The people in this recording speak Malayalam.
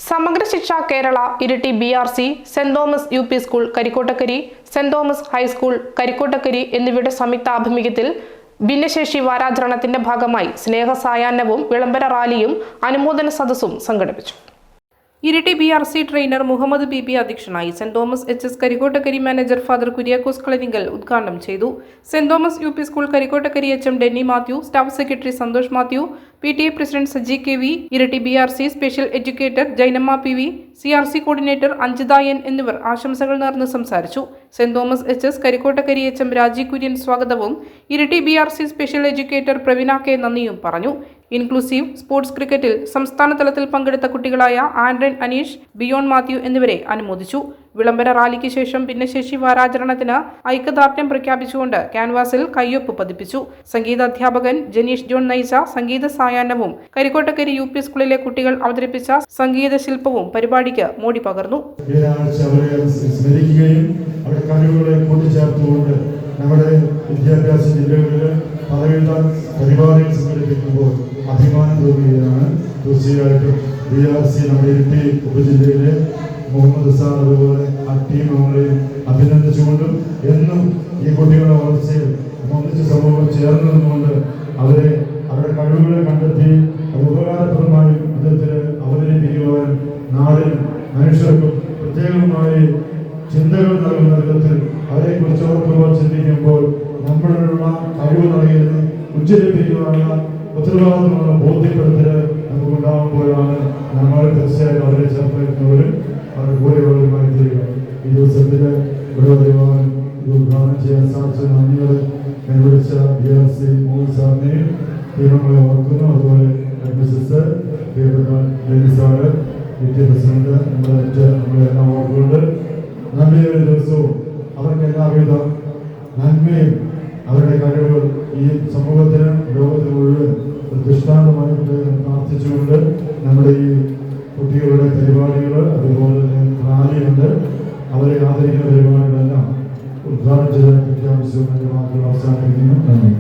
സമഗ്ര Shiksha Kerala Iritty BRC Saint Thomas UP school Karikkottakari, Saint Thomas high school Karikkottakari എന്നിവയുടെ സംയുക്താഭിമുഖ്യത്തിൽ ഭിന്നശേഷി വാരാചരണത്തിന്റെ ഭാഗമായി സ്നേഹസായാഹ്നവും വിളംബര റാലിയും അനുമോദന സദസ്സും സംഘടിപ്പിച്ചു. Iritty BRC trainer Muhammad BB അധ്യക്ഷനായി. Saint Thomas HS Karikkottakkari manager father Kuriakose Kalarickal ഉദ്ഘാടനം ചെയ്തു. Saint Thomas UP school Karikkottakkari HM Denny Mathew, staff secretary Santhosh Mathew, PTA president Saji KV, Iritty BRC special educator Jainamma PV, CRC coordinator Anjitha N എന്നിവർ ആശംസകൾ നേർന്ന് സംസാരിച്ചു. Saint Thomas HS Karikkottakkari HM Raji Kurian സ്വാഗതവും Iritty BRC special educator Praveena K നന്ദിയും പറഞ്ഞു. ഇൻക്ലൂസീവ് സ്പോർട്സ് ക്രിക്കറ്റിൽ സംസ്ഥാന തലത്തിൽ പങ്കെടുത്ത കുട്ടികളായ ആൻഡ്രൻ അനീഷ്, ബിയോൺ മാത്യു എന്നിവരെ അനുമോദിച്ചു. വിളംബര റാലിക്ക് ശേഷം ഭിന്നശേഷി വാരാചരണത്തിന് ഐക്യദാർഢ്യം പ്രഖ്യാപിച്ചുകൊണ്ട് ക്യാൻവാസിൽ കയ്യൊപ്പ് പതിപ്പിച്ചു. സംഗീതാധ്യാപകൻ ജനീഷ് ജോൺ നയിച്ച സംഗീത സായാഹ്നവും കരിക്കോട്ടക്കരി UP സ്കൂളിലെ കുട്ടികൾ അവതരിപ്പിച്ച സംഗീത ശില്പവും പരിപാടിക്ക് മോടി പകർന്നു. നമ്മുടെ വിദ്യാഭ്യാസ ജില്ലകളിൽ പലവിധ പരിപാടികൾ സംഘടിപ്പിക്കുമ്പോൾ അഭിമാനം തോന്നുകയാണ്. തീർച്ചയായിട്ടും BRC നമ്മുടെ ഇരിട്ടി ഉപജില്ലയിലെ മുഹമ്മദ് സാർ അതുപോലെ ആ ടീം നമ്മളെയും അഭിനന്ദിച്ചുകൊണ്ടും എന്നും ഈ കുട്ടികളുടെ വളർച്ചയിൽ ഒന്നിച്ച് സമൂഹം ചേർന്ന് നിന്നുകൊണ്ട് അവരുടെ കഴിവുകളെ കണ്ടെത്തി അത് ഉപകാരപ്രദമായി വിധത്തിൽ അവതരിപ്പിക്കുവാനും നാടിനും മനുഷ്യർക്കും പ്രത്യേകമായി ചിന്തകൾ നൽകുന്ന വിധത്തിൽ അവരെക്കുറിച്ച് ഓർക്കുമ്പോൾ ചിന്തിക്കുമ്പോൾ നമ്മളിലുള്ള കഴിവ് നൽകിയത് ഉജ്ജ്വലിപ്പിക്കുവാനുള്ള ഉത്തരവാദിത്തമുള്ള ബോധ്യപ്പെടുത്തൽ നമുക്കുണ്ടാകുമ്പോഴാണ് നമ്മൾ തീർച്ചയായും അവരെ ചേർക്കുന്നവരും അവരുടെ കൂടെയുള്ളവരുമായി തീരുക. ഈ ദിവസത്തിൽ ഇവിടെ വരുവാനും ഇത് ഉദ്ഘാടനം ചെയ്യാൻ സാധിച്ച നന്ദികൾ വിളിച്ച BRC മോഹൻ സാറിനെയും ടീമങ്ങളെ ഓർക്കുന്നു. അതുപോലെ sister Denny sir, PTA president, നമ്മളെല്ലാം ഓർക്കുന്നുണ്ട്. നല്ലൊരു ദിവസവും അവർക്ക് എല്ലാവിധ നന്മയും അവരുടെ കഴിവുകൾ ഈ സമൂഹത്തിന് ലോകത്തിന് മുഴുവൻ ദൃഷ്ടാന്തമായിട്ട് പ്രാർത്ഥിച്ചുകൊണ്ട് നമ്മുടെ ഈ കുട്ടികളുടെ പരിപാടികൾ അതുപോലെ തന്നെ റാലിയുണ്ട്, അവരെ ആദരിക്കുന്ന പരിപാടികളെല്ലാം ഉദ്ഘാടനം ചെയ്ത പ്രഖ്യാപിച്ചുകൊണ്ട് വാക്കുകൾ അവസാനിപ്പിക്കുന്നു. നന്ദി.